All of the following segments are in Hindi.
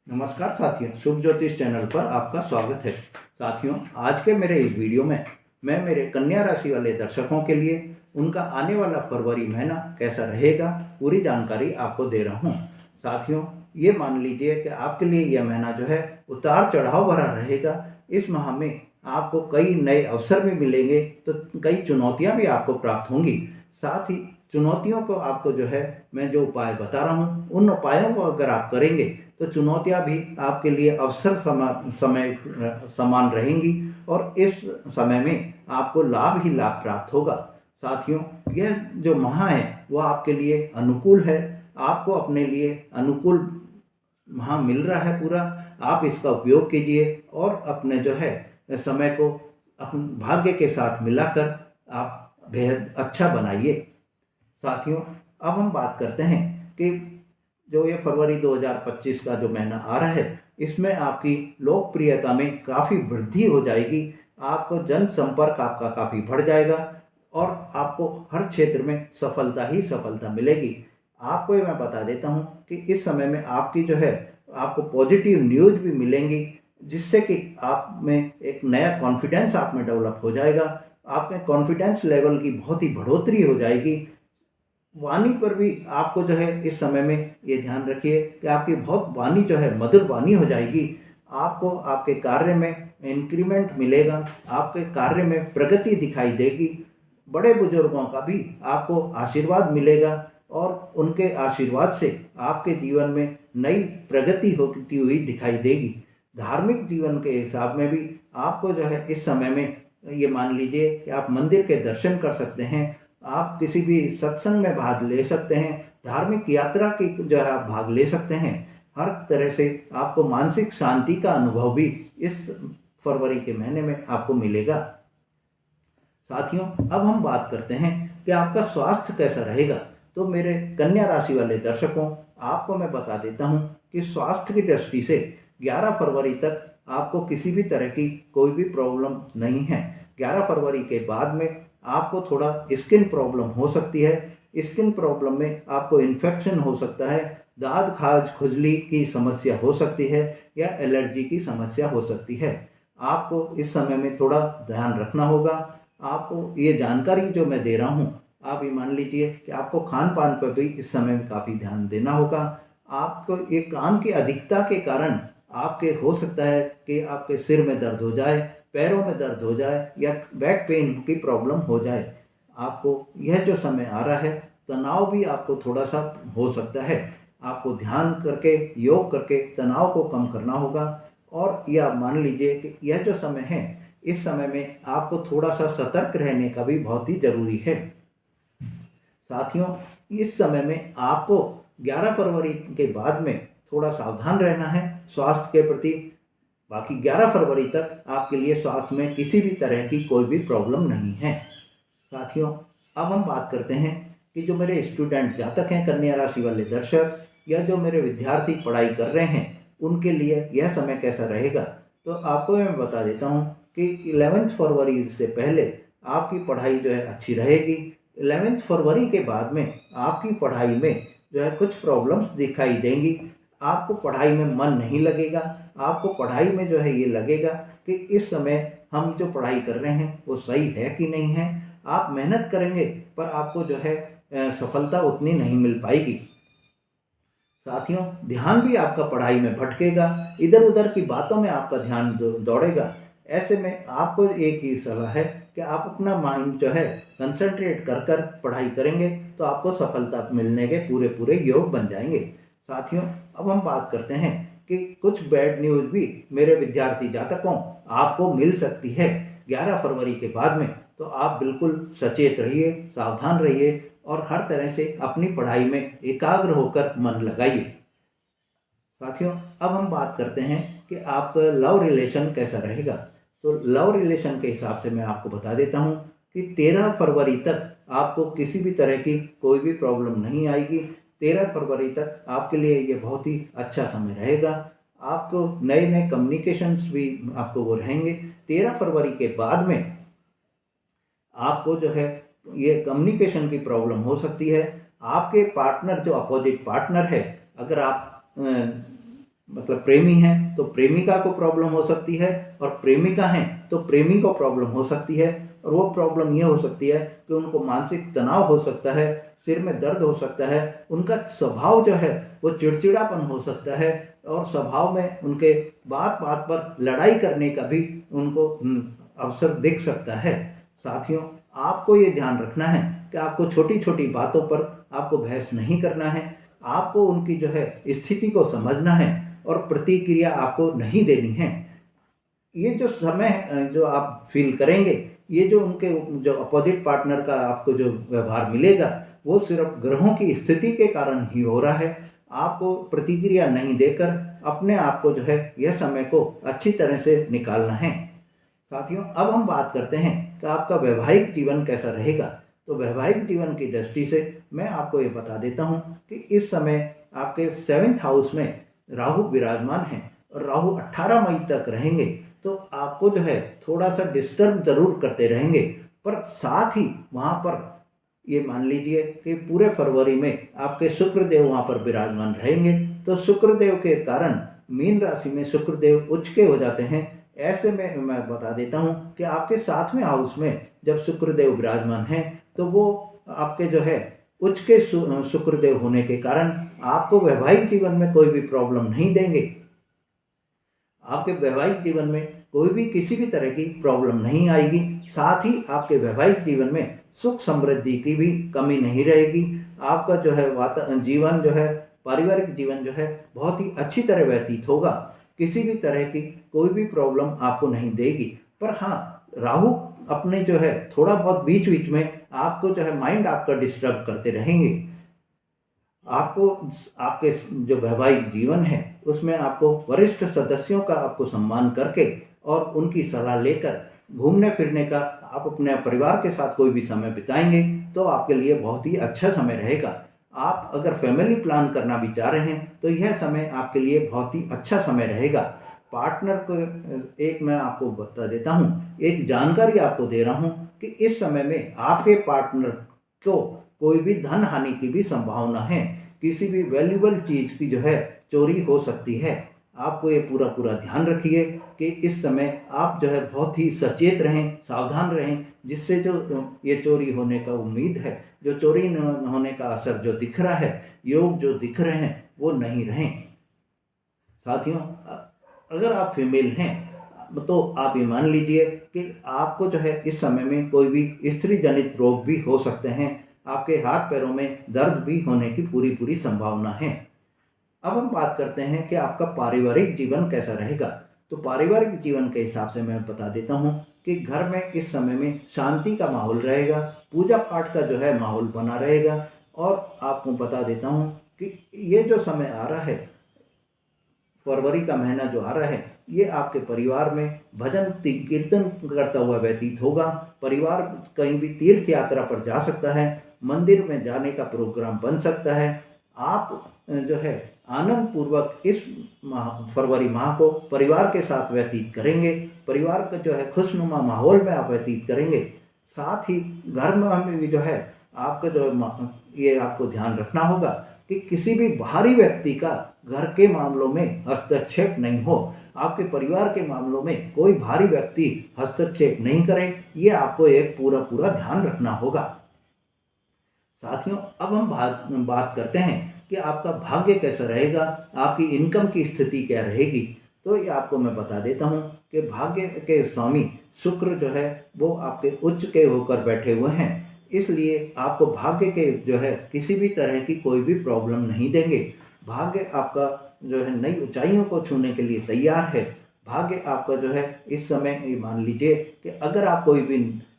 नमस्कार साथियों, शुभ ज्योतिष चैनल पर आपका स्वागत है। साथियों, आज के मेरे इस वीडियो में मैं मेरे कन्या राशि वाले दर्शकों के लिए उनका आने वाला फरवरी महीना कैसा रहेगा पूरी जानकारी आपको दे रहा हूं। साथियों, ये मान लीजिए कि आपके लिए यह महीना जो है उतार चढ़ाव भरा रहेगा। इस माह में आपको कई नए अवसर भी मिलेंगे तो कई चुनौतियाँ भी आपको प्राप्त होंगी। साथ ही चुनौतियों को आपको जो है मैं जो उपाय बता रहा हूँ उन उपायों को अगर आप करेंगे तो चुनौतियां भी आपके लिए अवसर समान रहेंगी और इस समय में आपको लाभ ही लाभ प्राप्त होगा। साथियों, यह जो माह है वह आपके लिए अनुकूल है। आपको अपने लिए अनुकूल माह मिल रहा है पूरा। आप इसका उपयोग कीजिए और अपने जो है समय को अपने भाग्य के साथ मिलाकर आप बेहद अच्छा बनाइए। साथियों, अब हम बात करते हैं कि जो ये फरवरी 2025 का जो महीना आ रहा है इसमें आपकी लोकप्रियता में काफ़ी वृद्धि हो जाएगी। आपको जनसंपर्क आपका काफ़ी बढ़ जाएगा और आपको हर क्षेत्र में सफलता ही सफलता मिलेगी। आपको ये मैं बता देता हूँ कि इस समय में आपकी जो है आपको पॉजिटिव न्यूज़ भी मिलेंगी, जिससे कि आप में एक नया कॉन्फिडेंस आप में डेवलप हो जाएगा। आपके कॉन्फिडेंस लेवल की बहुत ही बढ़ोतरी हो जाएगी। वाणी पर भी आपको जो है इस समय में ये ध्यान रखिए कि आपकी बहुत वाणी जो है मधुर वाणी हो जाएगी। आपको आपके कार्य में इंक्रीमेंट मिलेगा, आपके कार्य में प्रगति दिखाई देगी। बड़े बुजुर्गों का भी आपको आशीर्वाद मिलेगा और उनके आशीर्वाद से आपके जीवन में नई प्रगति होती हुई दिखाई देगी। धार्मिक जीवन के हिसाब में भी आपको जो है इस समय में ये मान लीजिए कि आप मंदिर के दर्शन कर सकते हैं। आप किसी भी सत्संग में भाग ले सकते हैं। धार्मिक यात्रा की जो है आप भाग ले सकते हैं। हर तरह से आपको मानसिक शांति का अनुभव भी इस फरवरी के महीने में आपको मिलेगा। साथियों, अब हम बात करते हैं कि आपका स्वास्थ्य कैसा रहेगा। तो मेरे कन्या राशि वाले दर्शकों, आपको मैं बता देता हूं कि स्वास्थ्य की दृष्टि से 11 फरवरी तक आपको किसी भी तरह की कोई भी प्रॉब्लम नहीं है। 11 फरवरी के बाद में आपको थोड़ा स्किन प्रॉब्लम हो सकती है। स्किन प्रॉब्लम में आपको इन्फेक्शन हो सकता है, दाद खाज खुजली की समस्या हो सकती है या एलर्जी की समस्या हो सकती है। आपको इस समय में थोड़ा ध्यान रखना होगा। आपको ये जानकारी जो मैं दे रहा हूँ, आप ये मान लीजिए कि आपको खान पान पर भी इस समय में काफ़ी ध्यान देना होगा। आपको ये काम की अधिकता के कारण आपके हो सकता है कि आपके सिर में दर्द हो जाए, पैरों में दर्द हो जाए या बैक पेन की प्रॉब्लम हो जाए। आपको यह जो समय आ रहा है, तनाव भी आपको थोड़ा सा हो सकता है। आपको ध्यान करके योग करके तनाव को कम करना होगा। और यह मान लीजिए कि यह जो समय है इस समय में आपको थोड़ा सा सतर्क रहने का भी बहुत ही ज़रूरी है। साथियों, इस समय में आपको 11 फरवरी के बाद में थोड़ा सावधान रहना है स्वास्थ्य के प्रति। बाकी 11 फरवरी तक आपके लिए स्वास्थ्य में किसी भी तरह की कोई भी प्रॉब्लम नहीं है। साथियों, अब हम बात करते हैं कि जो मेरे स्टूडेंट जातक हैं, कन्या राशि वाले दर्शक या जो मेरे विद्यार्थी पढ़ाई कर रहे हैं उनके लिए यह समय कैसा रहेगा। तो आपको मैं बता देता हूँ कि 11 फरवरी से पहले आपकी पढ़ाई जो है अच्छी रहेगी। 11 फरवरी के बाद में आपकी पढ़ाई में जो है कुछ प्रॉब्लम्स दिखाई देंगी। आपको पढ़ाई में मन नहीं लगेगा। आपको पढ़ाई में जो है ये लगेगा कि इस समय हम जो पढ़ाई कर रहे हैं वो सही है कि नहीं है। आप मेहनत करेंगे पर आपको जो है सफलता उतनी नहीं मिल पाएगी। साथियों, ध्यान भी आपका पढ़ाई में भटकेगा, इधर उधर की बातों में आपका ध्यान दौड़ेगा। ऐसे में आपको एक ही सलाह है कि आप अपना माइंड जो है कंसंट्रेट कर कर पढ़ाई करेंगे तो आपको सफलता मिलने के पूरे पूरे योग बन जाएंगे। साथियों, अब हम बात करते हैं कि कुछ बैड न्यूज़ भी मेरे विद्यार्थी जातकों आपको मिल सकती है 11 फरवरी के बाद में। तो आप बिल्कुल सचेत रहिए, सावधान रहिए और हर तरह से अपनी पढ़ाई में एकाग्र होकर मन लगाइए। साथियों, अब हम बात करते हैं कि आपका लव रिलेशन कैसा रहेगा। तो लव रिलेशन के हिसाब से मैं आपको बता देता हूँ कि 13 फरवरी तक आपको किसी भी तरह की कोई भी प्रॉब्लम नहीं आएगी। 13 फरवरी तक आपके लिए ये बहुत ही अच्छा समय रहेगा। आपको नए नए कम्युनिकेशंस भी आपको वो रहेंगे। 13 फरवरी के बाद में आपको जो है ये कम्युनिकेशन की प्रॉब्लम हो सकती है। आपके पार्टनर जो अपोजिट पार्टनर है, अगर आप मतलब प्रेमी हैं तो प्रेमिका को प्रॉब्लम हो सकती है, और प्रेमिका हैं तो प्रेमी को प्रॉब्लम हो सकती है। और वो प्रॉब्लम ये हो सकती है कि उनको मानसिक तनाव हो सकता है, सिर में दर्द हो सकता है, उनका स्वभाव जो है वो चिड़चिड़ापन हो सकता है, और स्वभाव में उनके बात बात पर लड़ाई करने का भी उनको अवसर दिख सकता है। साथियों, आपको ये ध्यान रखना है कि आपको छोटी छोटी बातों पर आपको बहस नहीं करना है। आपको उनकी जो है स्थिति को समझना है और प्रतिक्रिया आपको नहीं देनी है। ये जो समय जो आप फील करेंगे, ये जो उनके जो अपोजिट पार्टनर का आपको जो व्यवहार मिलेगा, वो सिर्फ ग्रहों की स्थिति के कारण ही हो रहा है। आपको प्रतिक्रिया नहीं देकर अपने आप को जो है यह समय को अच्छी तरह से निकालना है। साथियों, अब हम बात करते हैं कि आपका वैवाहिक जीवन कैसा रहेगा। तो वैवाहिक जीवन की दृष्टि से मैं आपको ये बता देता हूँ कि इस समय आपके 7th हाउस में राहु विराजमान हैं, और राहु 18 मई तक रहेंगे। तो आपको जो है थोड़ा सा डिस्टर्ब जरूर करते रहेंगे, पर साथ ही वहाँ पर ये मान लीजिए कि पूरे फरवरी में आपके शुक्रदेव वहाँ पर विराजमान रहेंगे। तो शुक्रदेव के कारण मीन राशि में शुक्रदेव उच्च के हो जाते हैं। ऐसे में मैं बता देता हूँ कि आपके 7वें हाउस में जब शुक्रदेव विराजमान हैं, तो वो आपके जो है उच्च के शुक्रदेव होने के कारण आपको वैवाहिक जीवन में कोई भी प्रॉब्लम नहीं देंगे। आपके वैवाहिक जीवन में कोई भी किसी भी तरह की प्रॉब्लम नहीं आएगी। साथ ही आपके वैवाहिक जीवन में सुख समृद्धि की भी कमी नहीं रहेगी। आपका जो है जीवन जो है पारिवारिक जीवन जो है बहुत ही अच्छी तरह व्यतीत होगा। किसी भी तरह की कोई भी प्रॉब्लम आपको नहीं देगी। पर हाँ, राहु अपने जो है थोड़ा बहुत बीच बीच में आपको जो है माइंड आपका डिस्टर्ब करते रहेंगे। आपको आपके जो वैवाहिक जीवन है उसमें आपको वरिष्ठ सदस्यों का आपको सम्मान करके और उनकी सलाह लेकर घूमने फिरने का आप अपने परिवार के साथ कोई भी समय बिताएंगे तो आपके लिए बहुत ही अच्छा समय रहेगा। आप अगर फैमिली प्लान करना भी चाह रहे हैं तो यह समय आपके लिए बहुत ही अच्छा समय रहेगा। पार्टनर को एक मैं आपको बता देता हूँ, एक जानकारी आपको दे रहा हूँ कि इस समय में आपके पार्टनर को कोई भी धन हानि की भी संभावना है। किसी भी वैल्यूबल चीज़ की जो है चोरी हो सकती है। आपको ये पूरा पूरा ध्यान रखिए कि इस समय आप जो है बहुत ही सचेत रहें, सावधान रहें, जिससे जो ये चोरी होने का उम्मीद है, जो चोरी न होने का असर जो दिख रहा है, योग जो दिख रहे हैं, वो नहीं रहें। साथियों, अगर आप फीमेल हैं तो आप ये मान लीजिए कि आपको जो है इस समय में कोई भी स्त्री जनित रोग भी हो सकते हैं। आपके हाथ पैरों में दर्द भी होने की पूरी पूरी संभावना है। अब हम बात करते हैं कि आपका पारिवारिक जीवन कैसा रहेगा। तो पारिवारिक जीवन के हिसाब से मैं बता देता हूँ कि घर में इस समय में शांति का माहौल रहेगा, पूजा पाठ का जो है माहौल बना रहेगा। और आपको बता देता हूँ कि ये जो समय आ रहा है, फरवरी का महीना जो आ रहा है, ये आपके परिवार में भजन कीर्तन करता हुआ व्यतीत होगा। परिवार कहीं भी तीर्थ यात्रा पर जा सकता है, मंदिर में जाने का प्रोग्राम बन सकता है। आप जो है आनंद पूर्वक इस फरवरी माह को परिवार के साथ व्यतीत करेंगे। परिवार का जो है खुशनुमा माहौल में आप व्यतीत करेंगे। साथ ही घर में हमें भी जो है आपका जो ये आपको ध्यान रखना होगा कि किसी भी बाहरी व्यक्ति का घर के मामलों में हस्तक्षेप नहीं हो। आपके परिवार के मामलों में कोई बाहरी व्यक्ति हस्तक्षेप नहीं करे, ये आपको एक पूरा पूरा ध्यान रखना होगा। साथियों, अब हम बात करते हैं कि आपका भाग्य कैसा रहेगा, आपकी इनकम की स्थिति क्या रहेगी। तो ये आपको मैं बता देता हूँ कि भाग्य के स्वामी शुक्र जो है वो आपके उच्च के होकर बैठे हुए हैं, इसलिए आपको भाग्य के जो है किसी भी तरह की कोई भी प्रॉब्लम नहीं देंगे। भाग्य आपका जो है नई ऊंचाइयों को छूने के लिए तैयार है। भाग्य आपका जो है इस समय मान लीजिए कि अगर आप कोई भी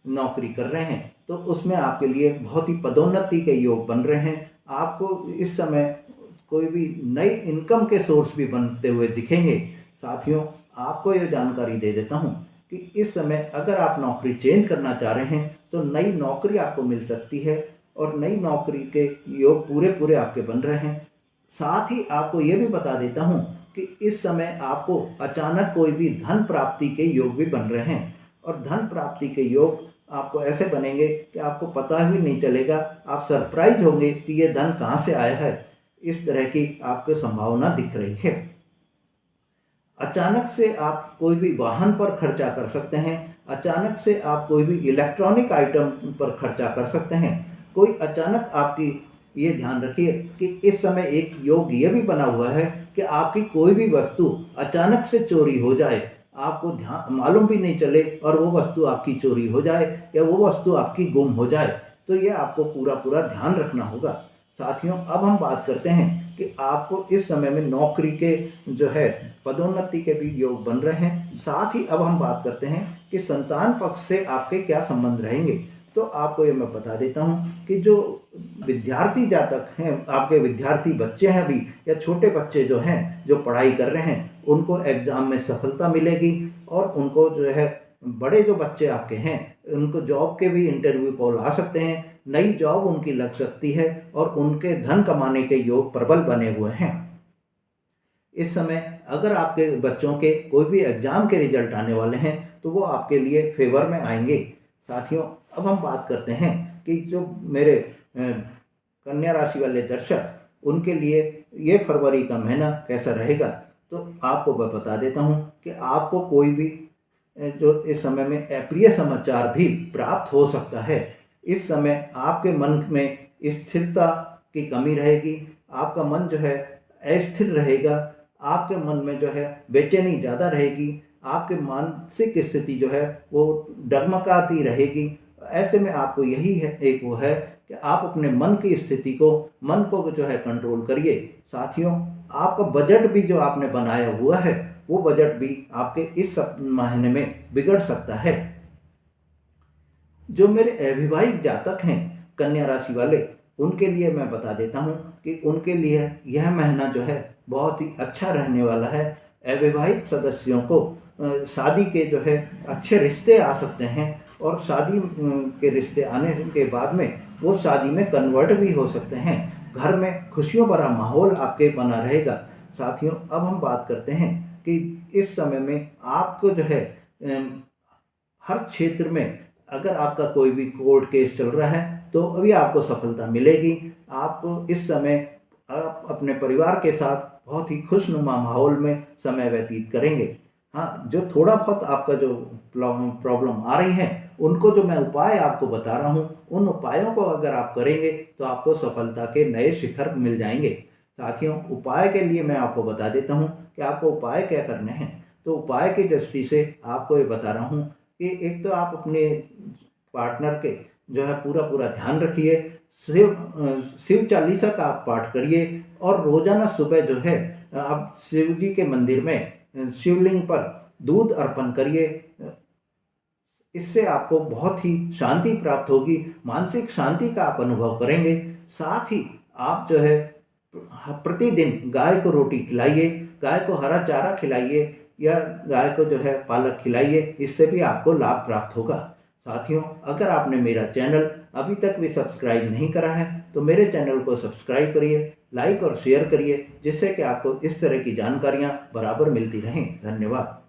नौकरी कर रहे हैं तो उसमें आपके लिए बहुत ही पदोन्नति के योग बन रहे हैं। आपको इस समय कोई भी नई इनकम के सोर्स भी बनते हुए दिखेंगे। साथियों, आपको ये जानकारी दे देता हूँ कि इस समय अगर आप नौकरी चेंज करना चाह रहे हैं तो नई नौकरी आपको मिल सकती है, और नई नौकरी के योग पूरे पूरे आपके बन रहे हैं। साथ ही आपको ये भी बता देता हूँ कि इस समय आपको अचानक कोई भी धन प्राप्ति के योग भी बन रहे हैं, और धन प्राप्ति के योग आपको ऐसे बनेंगे कि आपको पता भी नहीं चलेगा। आप सरप्राइज होंगे कि ये धन कहाँ से आया है। इस तरह की आपको संभावना दिख रही है। अचानक से आप कोई भी वाहन पर खर्चा कर सकते हैं, अचानक से आप कोई भी इलेक्ट्रॉनिक आइटम पर खर्चा कर सकते हैं। कोई अचानक आपकी, ये ध्यान रखिए कि इस समय एक योग ये भी बना हुआ है कि आपकी कोई भी वस्तु अचानक से चोरी हो जाए, आपको ध्यान मालूम भी नहीं चले और वो वस्तु आपकी चोरी हो जाए या वो वस्तु आपकी गुम हो जाए, तो ये आपको पूरा पूरा ध्यान रखना होगा। साथियों, अब हम बात करते हैं कि आपको इस समय में नौकरी के जो है पदोन्नति के भी योग बन रहे हैं। साथ ही अब हम बात करते हैं कि संतान पक्ष से आपके क्या संबंध रहेंगे। तो आपको ये मैं बता देता हूँ कि जो विद्यार्थी जातक हैं, आपके विद्यार्थी बच्चे हैं अभी, या छोटे बच्चे जो हैं जो पढ़ाई कर रहे हैं, उनको एग्ज़ाम में सफलता मिलेगी। और उनको जो है, बड़े जो बच्चे आपके हैं उनको जॉब के भी इंटरव्यू कॉल आ सकते हैं, नई जॉब उनकी लग सकती है और उनके धन कमाने के योग प्रबल बने हुए हैं। इस समय अगर आपके बच्चों के कोई भी एग्ज़ाम के रिजल्ट आने वाले हैं तो वो आपके लिए फेवर में आएंगे। साथियों, अब हम बात करते हैं कि जो मेरे कन्या राशि वाले दर्शक, उनके लिए ये फरवरी का महीना कैसा रहेगा। तो आपको मैं बता देता हूँ कि आपको कोई भी जो इस समय में अप्रिय समाचार भी प्राप्त हो सकता है। इस समय आपके मन में स्थिरता की कमी रहेगी, आपका मन जो है अस्थिर रहेगा, आपके मन में जो है बेचैनी ज़्यादा रहेगी, आपके मानसिक स्थिति जो है वो डगमगाती रहेगी। ऐसे में आपको यही है, एक वो है कि आप अपने मन की स्थिति को, मन को जो है कंट्रोल करिए। साथियों, आपका बजट भी जो आपने बनाया हुआ है वो बजट भी आपके इस महीने में बिगड़ सकता है। जो मेरे अविवाहित जातक हैं कन्या राशि वाले, उनके लिए मैं बता देता हूँ कि उनके लिए यह महीना जो है बहुत ही अच्छा रहने वाला है। अविवाहित सदस्यों को शादी के जो है अच्छे रिश्ते आ सकते हैं और शादी के रिश्ते आने के बाद में वो शादी में कन्वर्ट भी हो सकते हैं। घर में खुशियों भरा माहौल आपके बना रहेगा। साथियों, अब हम बात करते हैं कि इस समय में आपको जो है हर क्षेत्र में, अगर आपका कोई भी कोर्ट केस चल रहा है तो अभी आपको सफलता मिलेगी। आपको इस समय आप अपने परिवार के साथ बहुत ही खुशनुमा माहौल में समय व्यतीत करेंगे। हाँ, जो थोड़ा बहुत आपका जो प्रॉब्लम आ रही है, उनको जो मैं उपाय आपको बता रहा हूँ, उन उपायों को अगर आप करेंगे तो आपको सफलता के नए शिखर मिल जाएंगे। साथियों, उपाय के लिए मैं आपको बता देता हूँ कि आपको उपाय क्या करने हैं। तो उपाय की दृष्टि से आपको ये बता रहा हूँ कि एक तो आप अपने पार्टनर के जो है पूरा पूरा ध्यान रखिए, शिव चालीसा का आप पाठ करिए और रोजाना सुबह जो है आप शिव जी के मंदिर में शिवलिंग पर दूध अर्पण करिए। इससे आपको बहुत ही शांति प्राप्त होगी, मानसिक शांति का आप अनुभव करेंगे। साथ ही आप जो है प्रतिदिन गाय को रोटी खिलाइए, गाय को हरा चारा खिलाइए या गाय को जो है पालक खिलाइए, इससे भी आपको लाभ प्राप्त होगा। साथियों, अगर आपने मेरा चैनल अभी तक भी सब्सक्राइब नहीं करा है तो मेरे चैनल को सब्सक्राइब करिए, लाइक और शेयर करिए, जिससे कि आपको इस तरह की जानकारियाँ बराबर मिलती रहें। धन्यवाद।